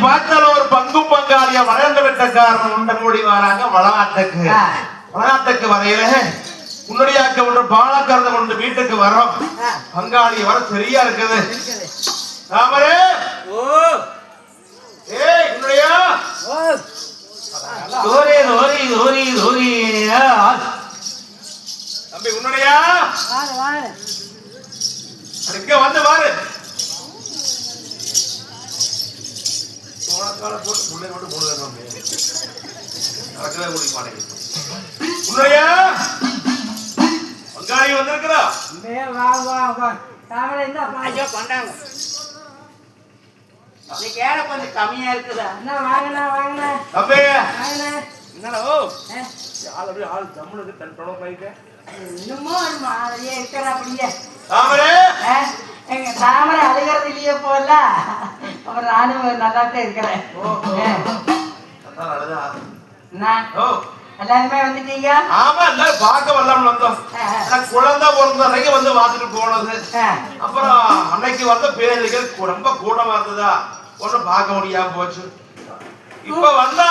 பார்த்தாலும் ஒரு பங்கும் பங்காளியா வளர்ந்து விட்ட காரணம் உண்ட மூடி வராங்க வளநாட்டுக்கு வரையில உன்னுடைய ஒன்று பாலக்கறந்து கொண்டு வீட்டுக்கு வரோம். பங்காளி வர சரியா இருக்குது. ராமரே உன்னுடைய தம்பி உன்னுடைய வந்து பாரு போட்டு முள்ளை மட்டும் போடுவேன் நடக்கவே முடிய மாட்டேங்குது. உன்னுடைய பங்காளி வந்திருக்கிறா கொஞ்சம் கம்மியா இருக்குதா? ஆள் தமிழுக்கு தன் தொடர்பு இன்னமும் மாதிரியே இருக்கிற அப்படியே எங்க தாமரை அழுகிறது இல்லையே போல அப்புறம் நானும் நல்லாத்தான் இருக்கிறேன். எல்லாருமே வந்துட்டீங்க? ஆமா எல்லாரும் பார்க்க வரலாம்னு வந்தோம். குழந்தை பிறந்த அன்னைக்கு வந்து பார்த்துட்டு போனது. அப்புறம் அன்னைக்கு வந்த பேருகள் ரொம்ப கூட்டமா இருந்ததா ஒன்னும் பார்க்க முடியாம போச்சு. இப்ப வந்தா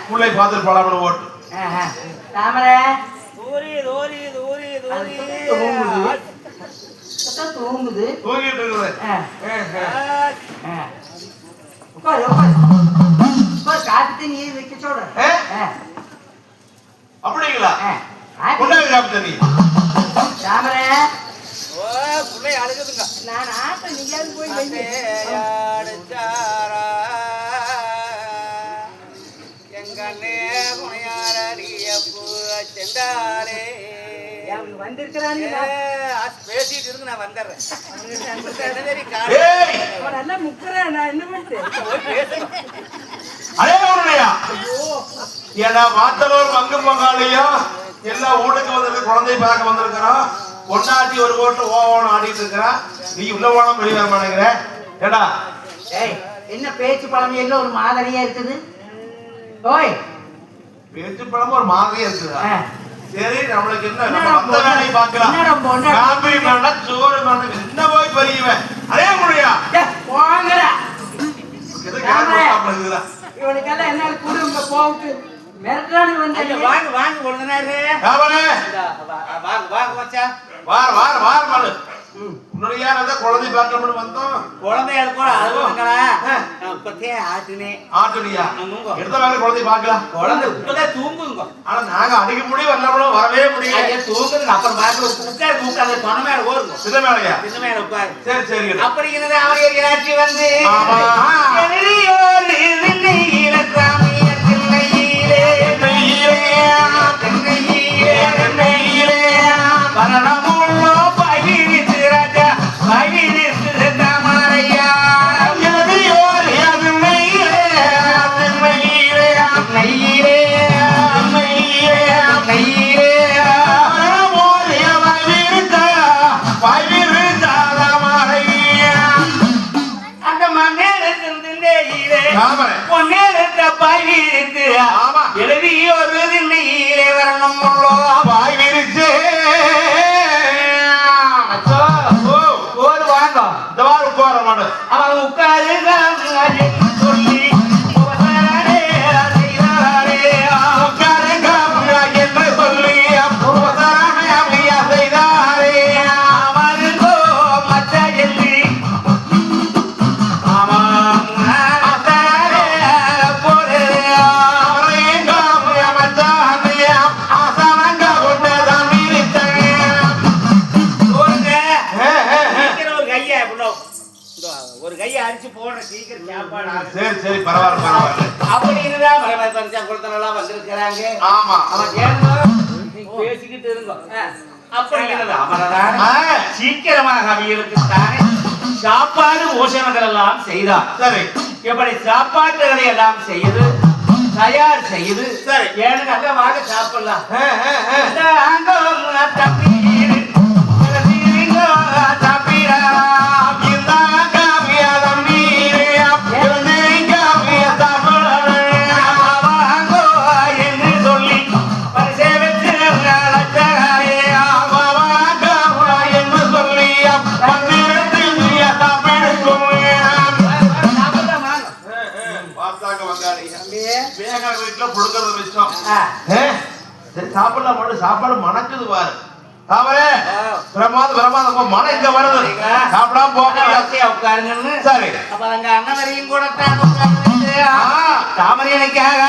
பிள்ளை பார்த்துட்டு போலாம்னு ஓட்டு. தாமரை தூங்குது தூங்கிட்டு இருக்குது. காத்து நீ வைக்க சொல்ற அப்படிங்களா? காப்பு தண்ணி தாமரை பிள்ளை அழுகுதுங்க. நான் ஆட்ட நீங்க போய் வந்திருக்கிறானே பேசிட்டு இருந்து நான் வந்துடுறேன். முக்கிறேன் நான் என்ன பண்ணிட்டேன்? ஏடா மாத்தலூர் மங்கு மங்காளியா எல்லா ஊருக்கு வந்து குழந்தை பார்க்க வந்திருக்கிறோம். பொண்டாட்டி ஒரு ஓட்டு ஓவனம் ஆடிட்டு இருக்கிறா. நீ உள்ள ஓனம் வெளியே வர மாட்டேங்கிற. ஏடா என்ன பேச்சு பழம் எல்லாம் ஒரு மாதிரியா இருக்குது. ஓய் பேச்சு பழம் ஒரு மாதிரியா இருக்குதா? சரி நம்மளுக்கு என்ன அந்த வேலையை பார்க்கலாம். காபி வேண்டாம் சோறு வேண்டாம் என்ன போய் பெரியவன் அதே முடியா போங்கடா. சாப்பிடுறா இவனுக்கெல்லாம் என்ன குடும்ப போட்டு மிரட்டானு வந்து வாங்க வாங்க கொழுந்தனாரு வாங்க வச்சா வார் வார் வார் மனு உன்னுடைய குழந்தை பார்க்கணும்னு வந்தோம். குழந்தை ஆட்டுனியா எடுத்த வேலை குழந்தை பார்க்கலாம். குழந்தை இப்பதான் தூங்குங்க. ஆனா நாங்க அடிக்க முடியும் வரலாம் வரவே முடியும். தூங்குதுங்க அப்புறம் பார்க்க உட்காரு உட்காந்து தொணை மேல ஓடுங்க. சித மேலையா சித மேல உட்காரு. சரி சரி அப்படிங்கிறது அவருக்கு ஆட்சி வந்து எழுதி ஒரு திண்ணையிலே வரணும் வாய் விரிச்சு ஒரு வாங்க இந்த வாரம் உட்கார மாட்டேன். அவன் உட்காரு சொல்லி ஒரு கையை அரிச்சு போடுற சீக்கிரம் சாப்பாடு. சரி சரி பரவாயில்ல பரவாயில்ல. அப்படி இருந்தா மரபாய் பரிசா கொடுத்தனெல்லாம் வந்திருக்கிறாங்க. ஆமா அவன் கேட்கணும் பேசிக்கிட்டு இருந்தோம். அப்படிங்கிறது அமரரான சீக்கிரமாக அவியலுக்கு தானே சாப்பாடு போஷணங்கள் எல்லாம் செய்தார். சரி எப்படி சாப்பாட்டுகளை எல்லாம் செய்யுது தயார் செய்யுது. சரி எனக்கு அங்க வாங்க சாப்பிடலாம். வேக வீட்டுல புடுங்கிறது மிச்சம். சரி சாப்பிடலாம் மட்டும் சாப்பாடு மணக்குது பாரு. தாமரே பிரமாதம் மனம் இங்க வருது. சாப்பிடாம போக உட்காருங்கன்னு. சரி அப்ப அங்க அண்ணவரையும் கூட தாமரையனுக்காக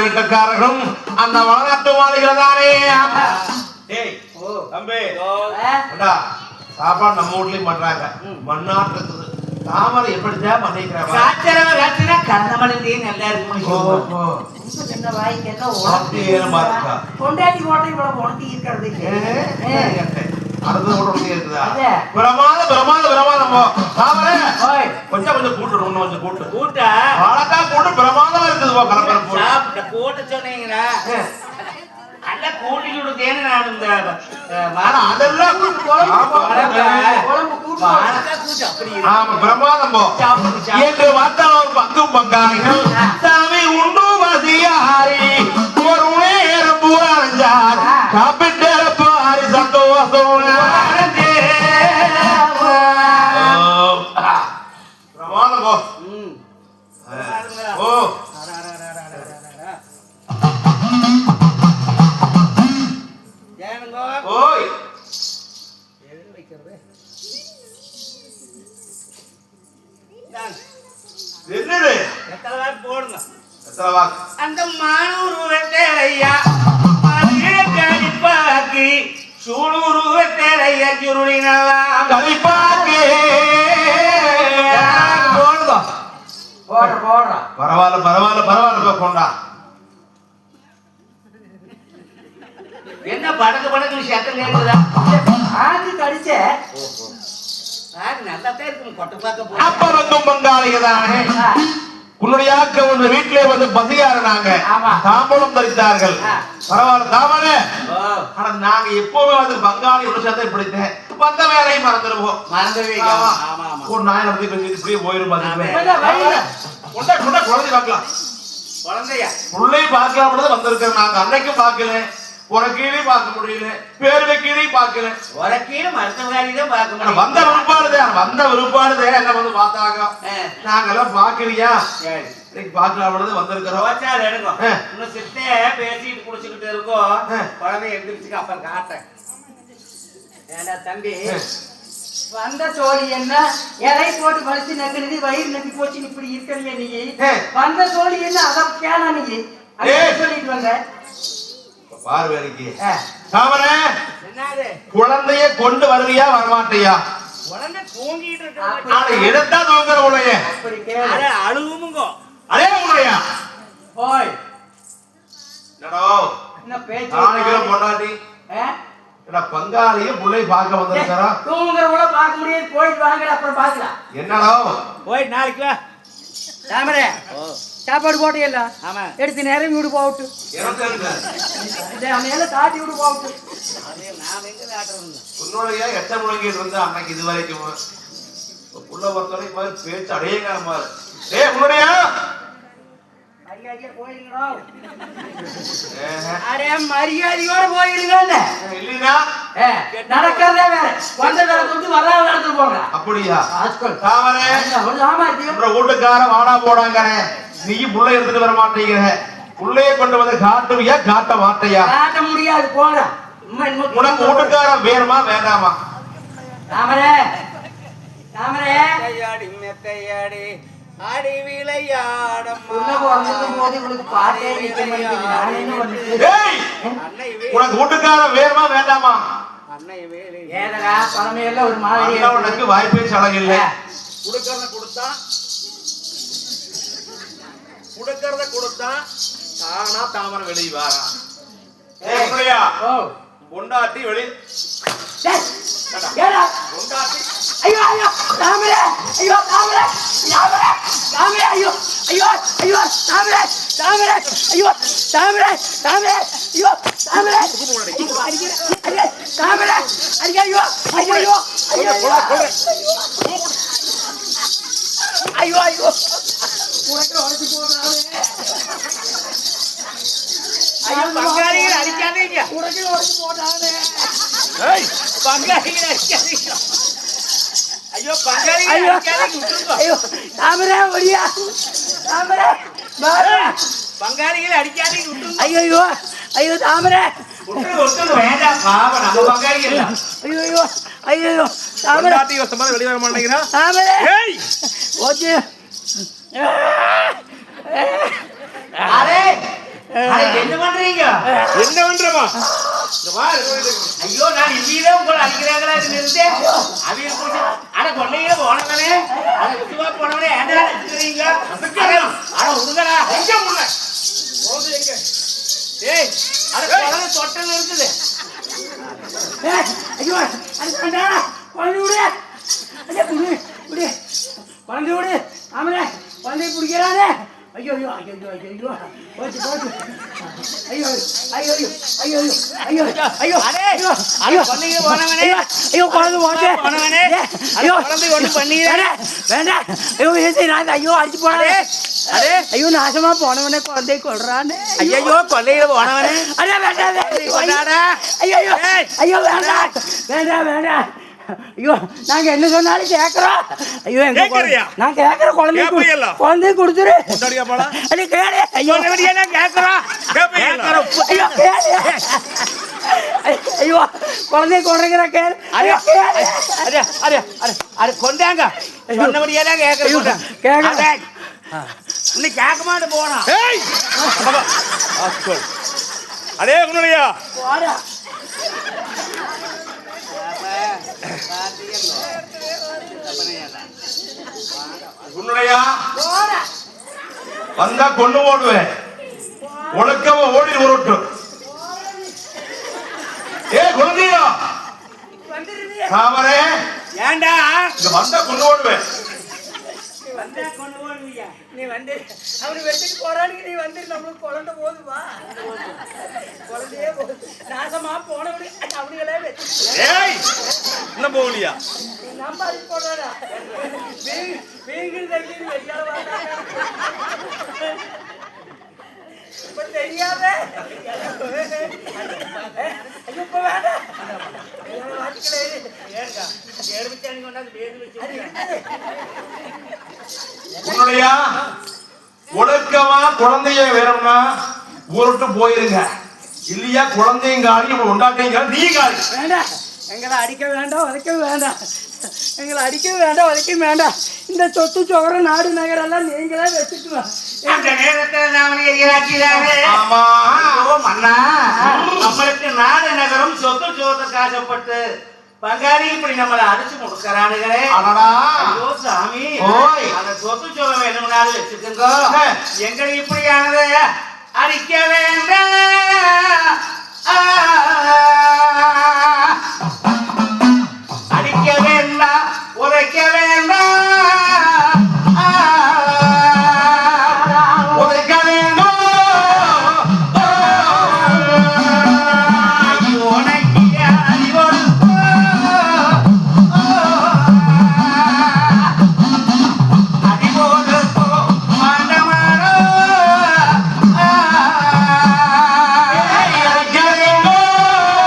வீட்டுக்காரர்களும் அந்த வளநாட்டு மாளிகள் தானே. தம்பி சாப்பாடு நம்ம வீட்லயும் பண்றாங்க. மண்ணாட்டு தாமரை எப்படிதான் பண்ணிக்கிறாங்க. கொண்டாடி கோட்டை இவ்வளவு உணர்த்தி இருக்கிறது. கொஞ்சம் கூட்டு அழகா கூட்டு பிரமாதமா இருக்குது. கூட்ட சொன்னீங்களா கூட்டி கொடுத்தேன்னு நான் இந்த அதெல்லாம் பிரமாதம் என்று வார்த்தால் பங்கும் பங்காளிகள் சாமி உண்டு வசியாரி ஒரு நேரம் பூராஞ்சார் காப்பிட்டு ஹரி சந்தோஷம் பிரமாதம். ஓ ஓய் என்னது போடுங்க. அந்த மானூர் வெட்டையா கழிப்பாக்கி சூளூர் வெட்டையா சுருளி நல்லா கழிப்பாக்கி பரவாயில்ல கொண்டா. என்ன படக்கு சத்தம் கேட்குதா? கடிச்ச நல்லாத்தான் இருக்கும். கொட்டை பார்க்க அப்ப வந்தும் பங்காளிக தானே உன்னுடையாக்க ஒன்று வீட்டிலே வந்து பசியாறினாங்க. தாம்பூலம் தரித்தார்கள். பரவாயில்ல தாமரே. ஆனா நாங்க எப்பவுமே வந்து பங்காளி ஒரு சத்தம் பிடித்தேன் வந்த வேலையை மறந்துடுவோம். ஒரு நாய் நடத்தி இப்படியே போயிரும். குழந்தை பார்க்கலாம். குழந்தையா உள்ளே பார்க்கலாம் வந்திருக்கிறோம். நாங்க அன்னைக்கும் பார்க்கல, உனக்கீழே பார்க்க முடியல, பேருல கீழே பார்க்கல, உனக்கீழே மருத்துவகாரிதான் பார்க்க முடியும். வந்த விருப்பாடுதே என்ன வந்து பார்த்தாங்க. நாங்கெல்லாம் பார்க்கலையா பார்க்கலாம் வந்திருக்கிறோம். இன்னும் சித்தே பேசிட்டு குடிச்சுக்கிட்டு இருக்கோம். குழந்தை எந்திரிச்சுக்க அப்புறம் காட்டேன். ஏண்டா தம்பி வந்த சோழி என்ன இலை போட்டு வலிச்சு நக்குறது வயிறு நக்கி போச்சு இப்படி இருக்கிறீங்க. நீங்க வந்த சோழி என்ன அதை கேனா நீங்க சொல்லிட்டு வந்த பார்வைக்கு குழந்தைய கொண்டு வருவியா வரமாட்டியா? குழந்தை தூங்கிட்டு இருக்க எடுத்தா தூங்குற உடைய அழுவுமுங்க அதே உடையா போய் என்ன பேச்சு பொண்டாட்டி பங்காளியும் பிள்ளை பார்க்க வந்திருக்கிறோம். தூங்குறவங்கள பார்க்க முடியாது. போயிட்டு வாங்க அப்புறம் பார்க்கலாம். என்னடா போய் நாளைக்கு வா தாமரே. சாப்பாடு போட்டியல்ல ஆமா எடுத்து நேரம் வீடு போட்டு தாட்டி விடு போட்டு உன்னுடைய எட்ட முழங்கிட்டு இருந்தா அன்னைக்கு இது வரைக்கும் உள்ள ஒருத்தனை மாதிரி பேச்சு அடையங்க மாதிரி. உன்னுடைய மரியாதையோட போயிடுங்க. இல்லையா நடக்கிறதே வேற. வந்த வேலை தொட்டு வர இடத்துல போங்க. அப்படியா வீட்டுக்கார வாடா போடாங்க. நீ புள்ளை எடுத்துட்டு வர மாட்டேங்கிற. புள்ளைய கொண்டு வந்து காட்டுவியா காட்ட மாட்டையா? காட்ட முடியாது போங்க. உனக்கு வீட்டுக்கார வேணுமா வேண்டாமா? தாமரே தாமரே மெத்தையாடி ஆடி விளையாடம் உனக்கு வீட்டுக்கார வேணுமா வேண்டாமா? ஒரு மாதிரி உனக்கு வாய்ப்பே சலகில்லை. கொடுக்கறத கொடுத்தா தானா தாமரை வெளியே வாரா. பொண்டாட்டி வெளி பொண்டாட்டி ஐயோ ஐயோ தாமரை ஐயோ தாமரை தாமரை தாமரை ஐயோ ஐயோ ஐயோ தாமரை தாமரை ஐயோ தாமரை தாமரை ஐயோ தாமரை தாமரை ஐயோ ஐயோ ஐயோ ஐயோ ஐயோ உனக்கு உடச்சு போடுறாரு ஐயோ பங்காளிகள் அடிக்காதீங்க உனக்கு உடச்சு போடுறாரு பங்காளிகள் அடிக்காதீங்க ஐயோ பங்காளிகள் அடிக்காதீங்க விட்டுருங்க ஐயோ தாமரை ஒடியா தாமரை பங்காளிகள் அடிக்காதீங்க விட்டுருங்க ஐயோ ஐயோ தாமரை விட்டுருங்க வேண்டாம் பாவம் நம்ம பங்காளிகள் ஐயோ ஐயோ ஐயோ தாமரை வெளியே வர மாட்டேங்கிறா தாமரை ஓகே அரே அரே என்ன பண்றீங்க என்ன பண்றமா ஐயோ நான் இந்தியில உங்களை அடிக்கிறாங்களா இருந்தேன் அவிய போச்சு அட கொள்ளையில போனவனே அட குத்துவா போனவனே ஏன்டா அடிக்கிறீங்க அட உடுங்கடா எங்க முள்ள போது எங்க டேய் அட கொலை தொட்டல இருக்குது ஐயோ அது கண்டாடா குழந்தை விடு ஐயா குடு விடு குழந்தை விடு ஆமரே குழந்தை பிடிக்கிறானே ஐயோ ஐயோ ஐயோ ஐயோ ஐயோ போச்சு போச்சு ஐயோ ஐயோ ஐயோ ஐயோ ஐயோ அரே ஐயோ அட கொள்ளையில போனவனே ஐயோ குழந்தை போச்சு போனவனே ஐயோ குழந்தை ஒண்ணு பண்ணீங்க வேண்டாம் ஐயோ ஏசி நான் ஐயோ அடிச்சு போனே அரே ஐயோ நாசமா போனவனே குழந்தை கொல்றானே ஐயோ கொள்ளையில போனவனே அட வேண்டாம் கொண்டாடா ஐயோ ஐயோ ஐயோ வேண்டாம் வேண்டாம் வேண்டாம் ஐயோ நாங்க என்ன சொன்னாலும் கேக்குறோம் ஐயோ எங்க நான் கேக்குற குழந்தை கொடுத்துரு அது கேளு ஐயோ கேக்குறோம் ஐயோ கேளு ஐயோ குழந்தை கொடுக்கிற கேளு array array array array array கொண்டாங்க சொன்னபடியெல்லாம் கேக்குறேன் கேக்குறேன் இன்னைக்கு கேட்க மாட்டு போனா அடே குணலையா போடா குணலையா வந்தா கொண்டு ஓடுவேன் உனக்கவ ஓடி உருட்டு ஏ குழந்தையா தாமரே ஏண்டா இங்க வந்தா கொண்டு ஓடுவேன் வந்தா கொண்டு போடுவியா நீ வந்து அவரு வெட்டிட்டு போறானுக்கு நீ வந்து நம்மளுக்கு குழந்தை போதுவா குழந்தையே போது நாசமா போனவனு அவனுங்களே வெட்டி ஏய் என்ன போகலையா நம்ம அடி போடுறாடா வீங்கு தங்கி வெளியால வாங்க இப்ப தெரியாத ஐயோ இப்ப வேண்டாம் உன்னுடையா உனக்கவா குழந்தைய வேணும்னா ஊருட்டு போயிருங்க இல்லையா குழந்தையும் காலி உண்டாட்டையும் காலி நீ காலி வேண்டாம் எங்களை அடிக்க வேண்டாம் உதைக்க வேண்டாம் எங்களை அடிக்க வேண்டாம் உதைக்க வேண்டாம் இந்த சொத்து சோகர நாடு நகரெல்லாம் நீங்களே வச்சுக்கலாம் அந்த நேரத்தில் நாம எதிராக்கிறாங்க ஆமா மன்னா நம்மளுக்கு நாடு நகரம் சொத்து சோதற்கு ஆசைப்பட்டு பங்காளி இப்படி நம்மளை அடிச்சு முடுக்கிறானுங்களே ஐயோ சாமி அந்த சொத்து சோக வேணும்னாலும் வச்சுக்கோங்க எங்களை இப்படியானது அடிக்க வேண்டாம் அடிக்க வேண்டாம் உதைக்க வேண்டாம் உதைக்க வேண்டும் அடிக்க வேண்டும்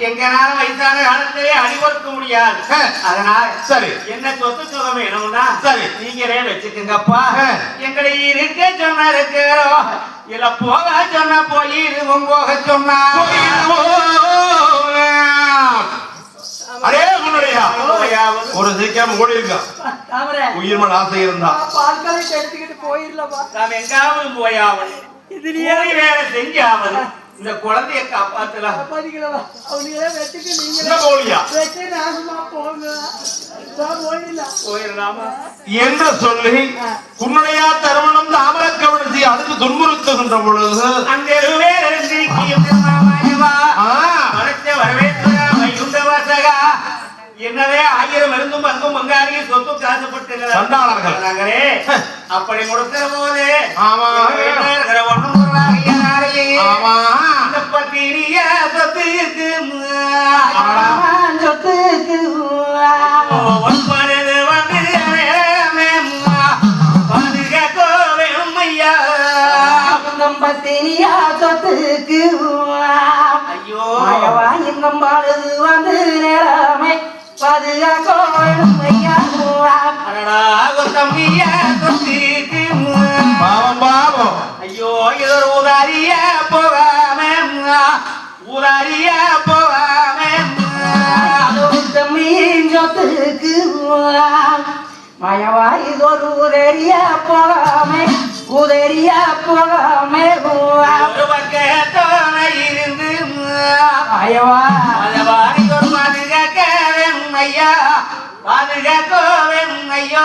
எங்கனால வயசான காலத்திலே அடிபடுத்த முடியாது. அதனால சரி என்ன சொத்து சுகம் வேணும்னா சரி நீங்களே வச்சுக்கோங்கப்பா. எங்களை இருக்க சொன்ன இருக்கிறோம், இல்ல போக சொன்ன போயிருவோம், போக சொன்னா அடே முன்னுடையா ஒரு சீக்கிரம் ஓடி இருக்கா தாமரை உயிர்மன் ஆசை இருந்தா பால்களை எடுத்துக்கிட்டு போயிடலப்பா. நாம் எங்காவது போயாவது இதுலயே வேலை செஞ்சாவது இந்த குழந்தைய காப்பாத்தலாம். காப்பாத்திக்கலவா, அவனுங்களே வெட்டுக்கு என்ன நீங்களே போலியா வெட்டு நாசமா போங்க, போயிடலாம். போயிடலாமா என்று சொல்லி உன்னுடைய திருமணம் தாமர கவனிச்சு அடுத்து துன்புறுத்துகின்ற பொழுது அந்த என்னதே 1000 இருந்தும் அங்கும் மங்காரியும் சொத்து காசுப்பட்டு சண்டாளர்களே அப்படி முடிக்கிற போது ஆமா ஒண்ணும் ஆமா பத்திரிய சொத்துக்கு ஒன்பது வந்து பாதுகாக்கோ வேணும் ஐயா. பத்தினியா சொத்துக்கு ஐயோ நம்பாடு வந்து நேரமே பாதுகாக்கோ வேணும் ஐயா. தம்பிய சொத்துக்கு பாவம் பாவம் ஐயோ இது ஒரு ஊதாரிய போகாம ஊதாரிய போகாம மீன் சொத்துக்கு மயவா இது ஒரு உதறியா போகாமே உதறியா போகாமே ஒரு பக்கத்தோன இருந்து மயவா மதவாரி ஒரு பாதுகாக்க வேணும் ஐயா, பாதுகாக்க வேணும் ஐயோ.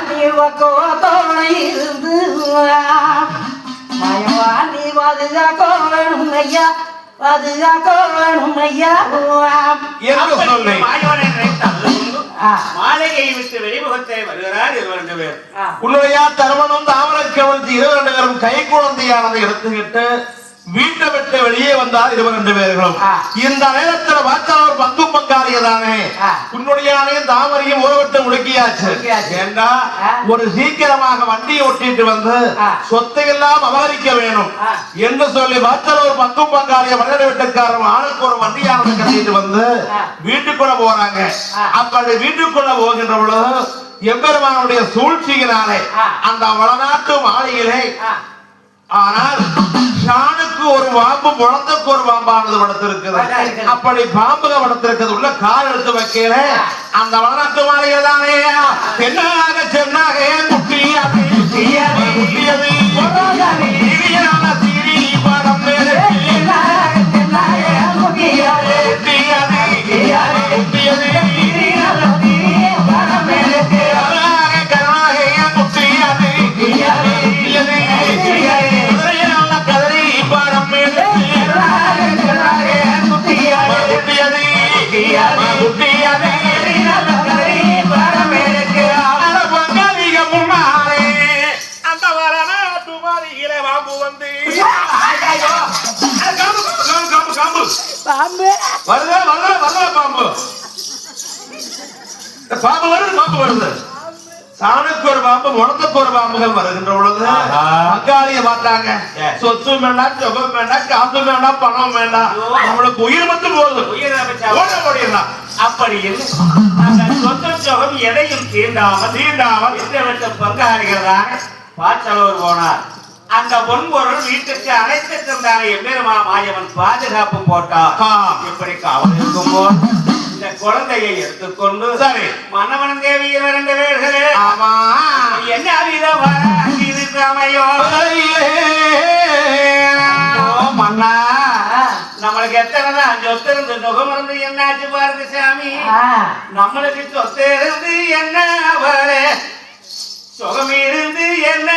நீ வக்கோத்தோட இருந்து மயவா நீ பாதுகாக்க வேணும் ஐயா, பாதுகாக்க வேணும் ஐயா. என்று சொல்லி மாளிகையை விட்டு வெளிமுகத்தை வருகிறார் 2 பேர். உன்னுடைய திருமணம் தாமர கவனிச்சு 2 பேரும் கை குழந்தையானதை எடுத்துக்கிட்டு வீட்டை விட்டு வெளியே வந்தார் 2 பேர்களும். இந்த நேரத்தில் வார்த்தாளர் பங்கும் பங்காளியதானே உன்னுடைய தாமரையும் ஊரவிட்டு முழுக்கியாச்சு. ஏண்டா ஒரு சீக்கிரமாக வண்டியை ஒட்டிட்டு வந்து சொத்தை எல்லாம் அபகரிக்க வேணும் என்று சொல்லி வார்த்தாளர் பங்கும் பங்காளிய மனித வீட்டுக்காரர் ஆளுக்கு ஒரு வண்டியானதை கட்டிட்டு வந்து வீட்டுக்குள்ள போறாங்க. அப்படி வீட்டுக்குள்ள போகின்ற பொழுது எம்பெருமானுடைய சூழ்ச்சியினாலே அந்த வளநாட்டு மாளிகையிலே ஆனால் ஷானுக்கு ஒரு பாம்பு முழத்துக்கு ஒரு பாம்பானது படுத்திருக்குது. அப்படி பாம்புக படுத்திருக்கிறது உள்ள கால் எடுத்து வைக்கல அந்த வளநாட்டு மாளிகை தானே தென்னாக சென்னாக பாம்பு பாம்பு பாம்பு வருது பாம்பு வருது சாணுக்கு ஒரு பாம்பு முழத்துக்கு ஒரு பாம்புகள் வருகின்ற பொழுது பங்காளிய பார்த்தாங்க. சொத்து வேண்டாம், சொகம் வேண்டாம், காசு வேண்டாம், பணம் வேண்டாம், நம்மளுக்கு உயிர் மட்டும் போதும் ஓடிடலாம். அப்படி அந்த சொத்து சொகம் எதையும் தீண்டாமல் விட்ட பங்காளிகள் தான் பாச்சலூர் போனார். அந்த பொன்பொருள் வீட்டுக்கு அழைத்து தந்தான எம்பெருமா மாயவன் பாதுகாப்பு போட்டார். இப்படி காவல் இருக்கும்போது இந்த குழந்தையை எடுத்துக்கொண்டு சரி மன்னவன் தேவி 2 பேர்களே ஆமா என்ன விதம் அமையோ மன்னா நம்மளுக்கு எத்தனைதான் சொத்து இருந்து நுகம் இருந்து என்னாச்சு பாருங்க சாமி. நம்மளுக்கு சொத்து இருந்து என்ன சுகம் இருந்து என்ன